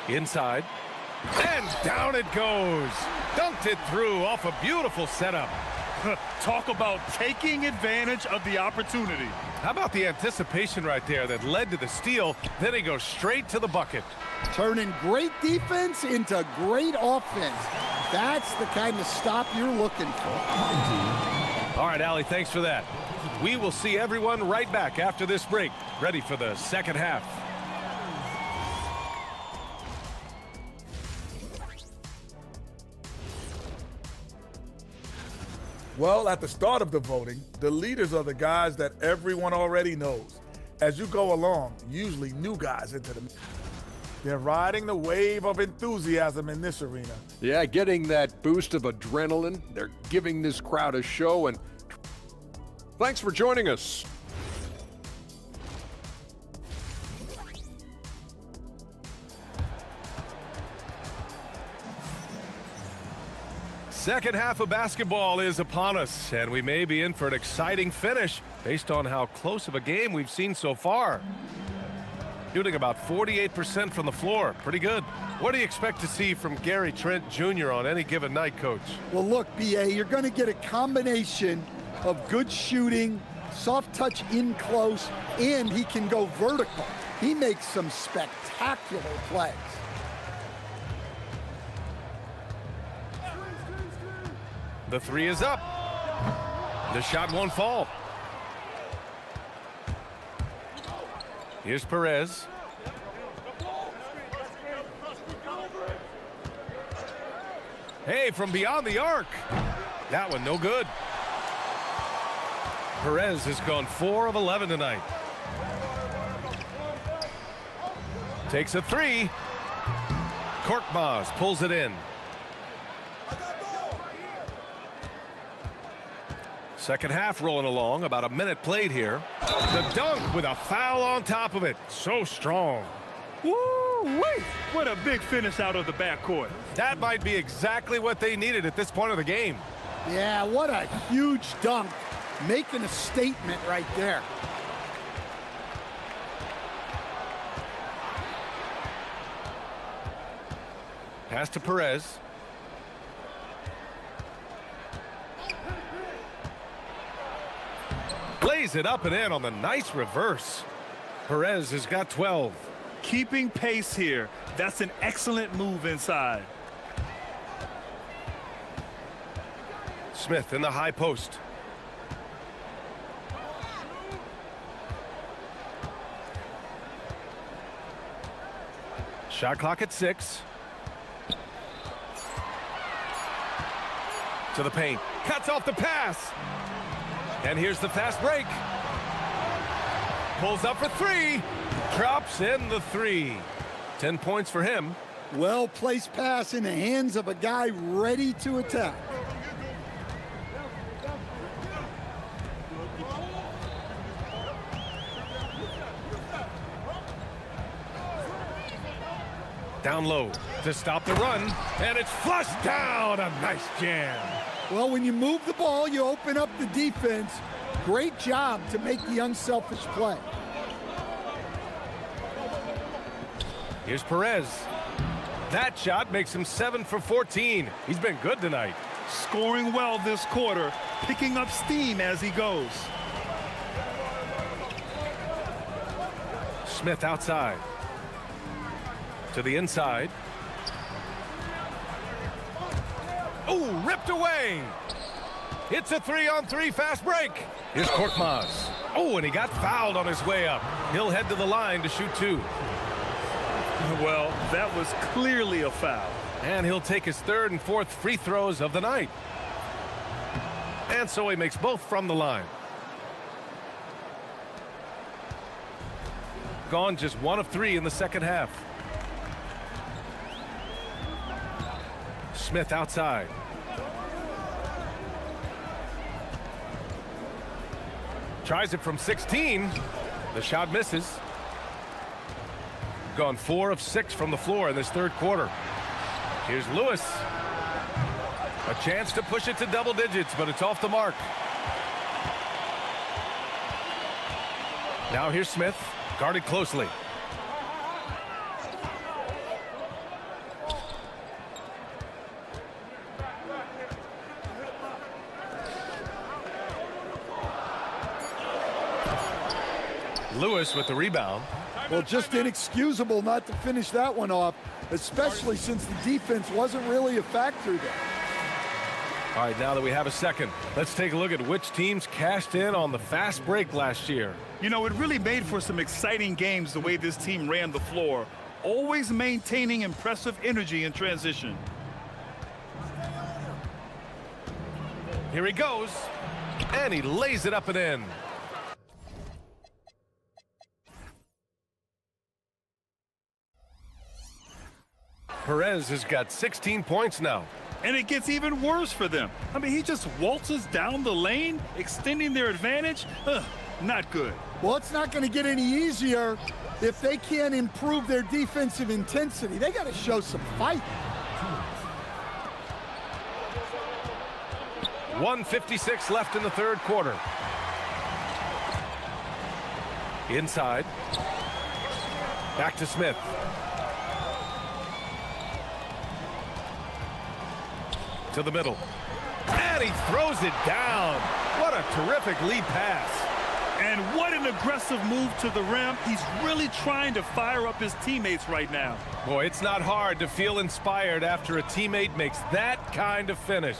Inside. And down it goes. Dunked it through off a beautiful setup. Talk about taking advantage of the opportunity. How about the anticipation right there that led to the steal? Then he goes straight to the bucket. Turning great defense into great offense. That's the kind of stop you're looking for. All right, Allie, thanks for that. We will see everyone right back after this break, ready for the second half. Well, at the start of the voting, the leaders are the guys that everyone already knows. As you go along, usually new guys into the mix. They're riding the wave of enthusiasm in this arena. Yeah, getting that boost of adrenaline. They're giving this crowd a show, and thanks for joining us. Second half of basketball is upon us, and we may be in for an exciting finish based on how close of a game we've seen so far. Shooting about 48% from the floor. Pretty good. What do you expect to see from Gary Trent Jr. on any given night, Coach? Well, look, B.A., you're going to get a combination of good shooting, soft touch in close, and he can go vertical. He makes some spectacular plays. The three is up. The shot won't fall. Here's Perez. Hey, from beyond the arc. That one no good. Perez has gone 4 of 11 tonight. Takes a three. Korkmaz pulls it in. Second half rolling along, about a minute played here. The dunk with a foul on top of it. So strong. Woo-wee! What a big finish out of the backcourt. That might be exactly what they needed at this point of the game. Yeah, what a huge dunk. Making a statement right there. Pass to Perez. Lays it up and in on the nice reverse. Perez has got 12. Keeping pace here. That's an excellent move inside. Smith in the high post. Shot clock at 6. To the paint. Cuts off the pass. And here's the fast break. Pulls up for 3. Drops in the 3. 10 points for him. Well-placed pass in the hands of a guy ready to attack. Down low to stop the run. And it's flushed down. A nice jam. Well, when you move the ball, you open up the defense. Great job to make the unselfish play. Here's Perez. That shot makes him 7 for 14. He's been good tonight. Scoring well this quarter, picking up steam as he goes. Smith outside. To the inside. Oh, ripped away. It's a 3-on-3 fast break. Here's Korkmaz. Oh, and he got fouled on his way up. He'll head to the line to shoot 2. Well, that was clearly a foul. And he'll take his 3rd and 4th free throws of the night. And so he makes both from the line. Gone just 1 of 3 in the second half. Smith outside. Tries it from 16. The shot misses. Gone 4 of 6 from the floor in this 3rd quarter. Here's Lewis. A chance to push it to double digits, but it's off the mark. Now here's Smith, guarded closely. Lewis with the rebound. Well, just inexcusable not to finish that one off, especially since the defense wasn't really a factor there. All right, now that we have a second, let's take a look at which teams cashed in on the fast break last year. You know, it really made for some exciting games the way this team ran the floor, always maintaining impressive energy in transition. Here he goes, and he lays it up and in. Perez has got 16 points now. And it gets even worse for them. I mean, he just waltzes down the lane, extending their advantage. Not good. Well, it's not going to get any easier if they can't improve their defensive intensity. They got to show some fight. 1:56 left in the 3rd quarter. Inside. Back to Smith. To the middle. And he throws it down. What a terrific lead pass. And what an aggressive move to the rim. He's really trying to fire up his teammates right now. Boy, it's not hard to feel inspired after a teammate makes that kind of finish.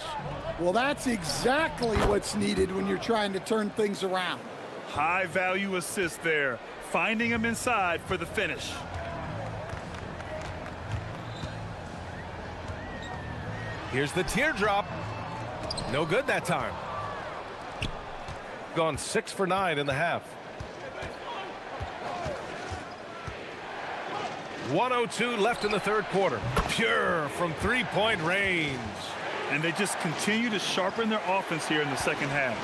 Well, that's exactly what's needed when you're trying to turn things around. High value assist there. Finding him inside for the finish. Here's the teardrop. No good that time. Gone 6 for 9 in the half. 1:02 left in the 3rd quarter. Pure from 3-point range. And they just continue to sharpen their offense here in the second half.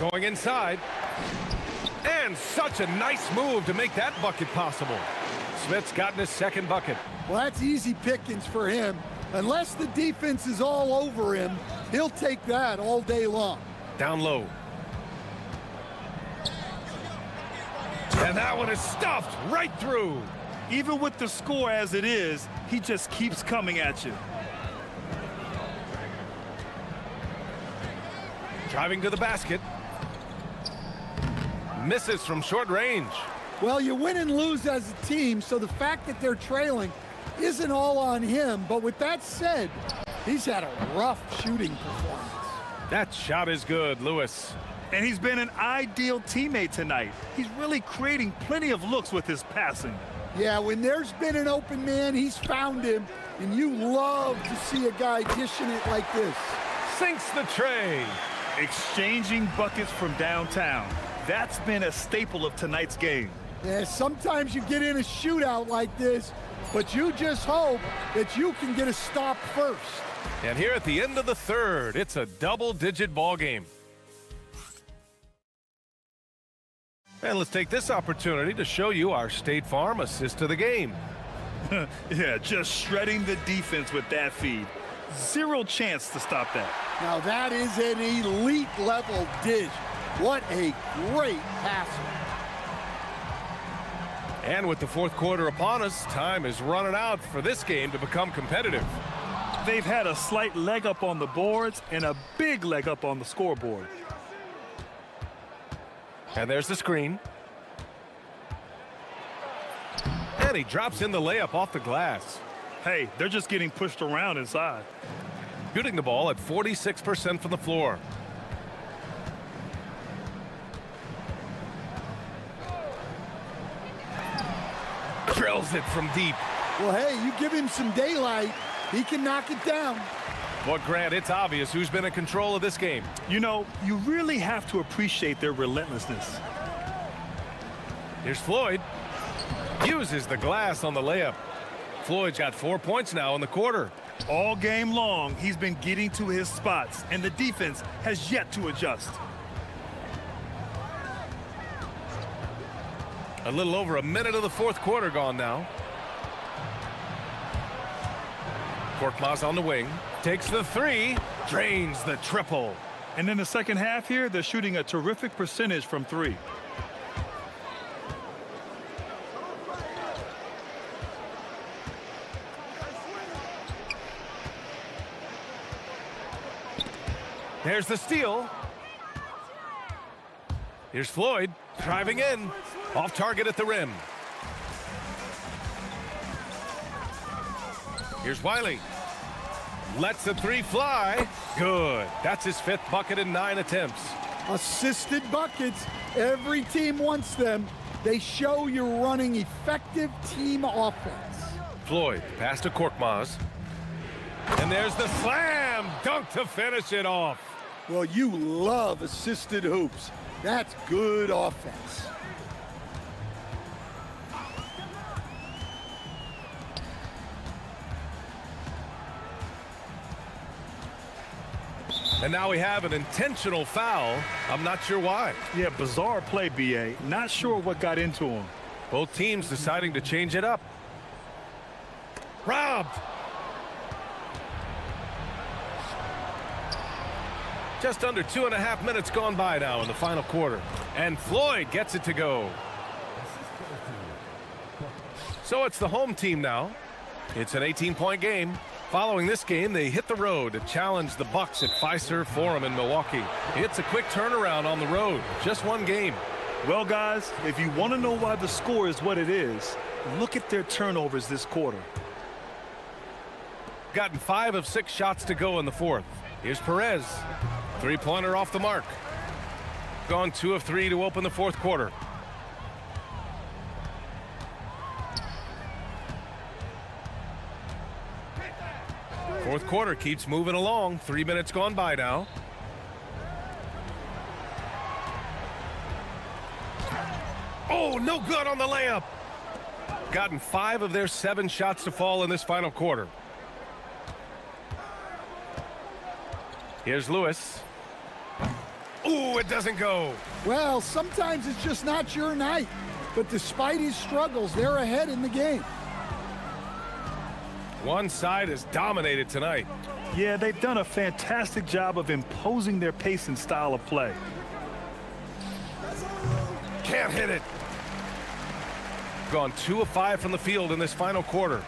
Going inside. And such a nice move to make that bucket possible. Smith's gotten his 2nd bucket. Well, that's easy pickings for him. Unless the defense is all over him, he'll take that all day long. Down low. And that one is stuffed right through. Even with the score as it is, he just keeps coming at you. Driving to the basket. Misses from short range. Well, you win and lose as a team, so the fact that they're trailing isn't all on him. But with that said, he's had a rough shooting performance. That shot is good, Lewis. And he's been an ideal teammate tonight. He's really creating plenty of looks with his passing. Yeah, when there's been an open man, he's found him. And you love to see a guy dishing it like this. Sinks the tray. Exchanging buckets from downtown. That's been a staple of tonight's game. Yeah, sometimes you get in a shootout like this, but you just hope that you can get a stop first. And here at the end of the 3rd, it's a double-digit ball game. And let's take this opportunity to show you our State Farm assist of the game. Yeah, just shredding the defense with that feed. Zero chance to stop that. Now that is an elite level dish. What a great passer. And with the 4th quarter upon us, time is running out for this game to become competitive. They've had a slight leg up on the boards and a big leg up on the scoreboard. And there's the screen. And he drops in the layup off the glass. Hey, they're just getting pushed around inside. Shooting the ball at 46% from the floor. Drills it from deep. Well, hey, you give him some daylight, he can knock it down. Well, Grant, it's obvious who's been in control of this game. You know, you really have to appreciate their relentlessness. Here's Floyd. Uses the glass on the layup. Floyd's got 4 points now in the quarter. All game long, he's been getting to his spots, and the defense has yet to adjust. A little over a minute of the fourth quarter gone now. Korkmaz on the wing. Takes the three. Drains the triple. And in the second half here, they're shooting a terrific percentage from three. There's the steal. Here's Floyd driving in. Off target at the rim. Here's Wiley. Lets the three fly. Good. That's his fifth bucket in 9 attempts. Assisted buckets. Every team wants them. They show you're running effective team offense. Floyd pass to Korkmaz. And there's the slam dunk to finish it off. Well, you love assisted hoops. That's good offense. And now we have an intentional foul. I'm not sure why. Yeah, bizarre play, BA. Not sure what got into him. Both teams deciding to change it up. Robbed. Just under 2.5 minutes gone by now in the final quarter. And Floyd gets it to go. So it's the home team now. It's an 18-point game. Following this game, they hit the road to challenge the Bucks at Fiserv Forum in Milwaukee. It's a quick turnaround on the road. Just one game. Well, guys, if you want to know why the score is what it is, look at their turnovers this quarter. Gotten 5 of 6 shots to go in the fourth. Here's Perez. Three-pointer off the mark. Gone 2 of 3 to open the fourth quarter. Fourth quarter keeps moving along. 3 minutes gone by now. Oh, no good on the layup. Gotten 5 of their 7 shots to fall in this final quarter. Here's Lewis. Ooh, it doesn't go. Well, sometimes it's just not your night. But despite his struggles, they're ahead in the game. One side is dominated tonight. Yeah, they've done a fantastic job of imposing their pace and style of play. Can't hit it. Gone 2 of 5 from the field in this final quarter.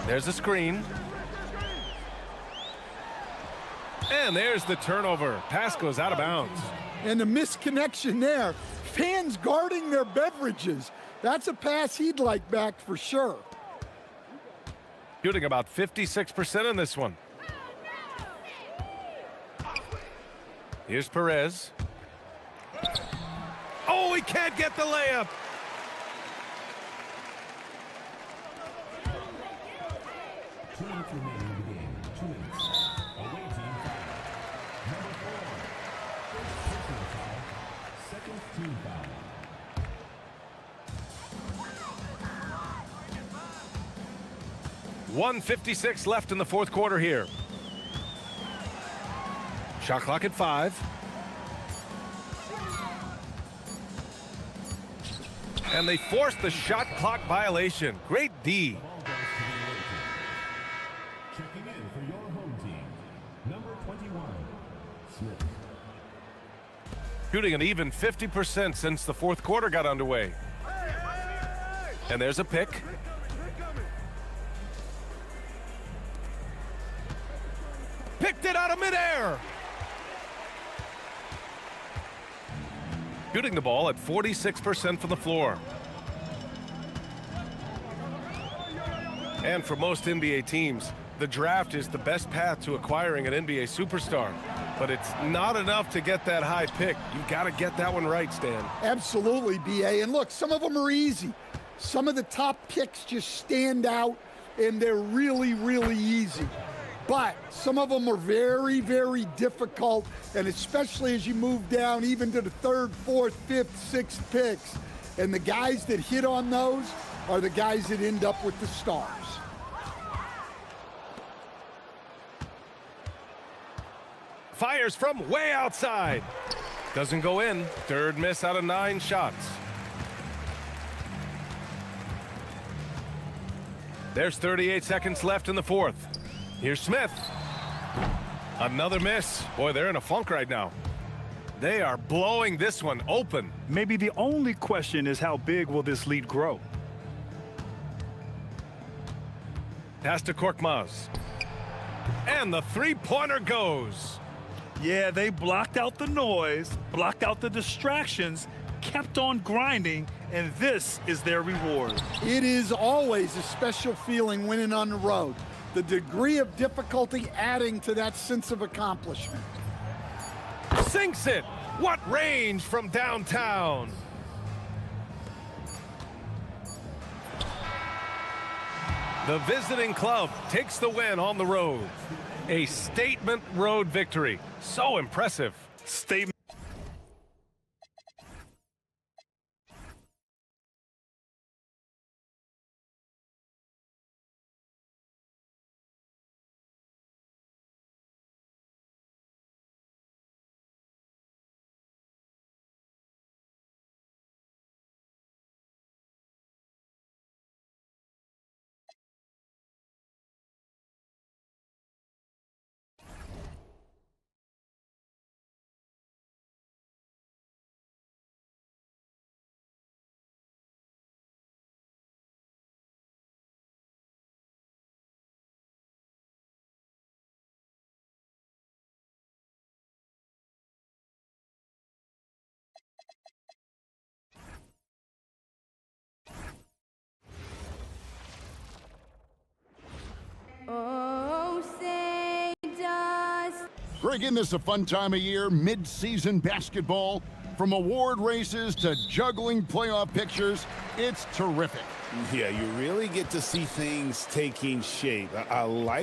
There's the screen. And there's the turnover. Pass goes out of bounds. And the misconnection there. Fans guarding their beverages. That's a pass he'd like back for sure. Shooting about 56% in this one. Here's Perez. Oh, he can't get the layup. .156 left in the fourth quarter here. Shot clock at 5. And they forced the shot clock violation. Great D. Checking in for your home team, number 21, Smith. Shooting an even 50% since the fourth quarter got underway. And there's a pick. Picked it out of midair. shooting the ball at 46% from the floor. And for most NBA teams, the draft is the best path to acquiring an NBA superstar. But it's not enough to get that high pick. You've got to get that one right, Stan. Absolutely, BA. And look, some of them are easy. Some of the top picks just stand out, and they're really, really easy. But some of them are very, very difficult, and especially as you move down even to the 3rd, 4th, 5th, 6th picks. And the guys that hit on those are the guys that end up with the stars. Fires from way outside. Doesn't go in. 3rd miss out of 9 shots. There's 38 seconds left in the 4th. Here's Smith. Another miss. Boy, they're in a funk right now. They are blowing this one open. Maybe the only question is how big will this lead grow? Pass to Korkmaz. And the three-pointer goes. Yeah, they blocked out the noise, blocked out the distractions, kept on grinding, and this is their reward. It is always a special feeling winning on the road. The degree of difficulty adding to that sense of accomplishment. Sinks it. What range from downtown. The visiting club takes the win on the road. A statement road victory. So impressive. Statement. Greg, isn't this a fun time of year? Mid-season basketball, from award races to juggling playoff pictures. It's terrific. Yeah, you really get to see things taking shape. I like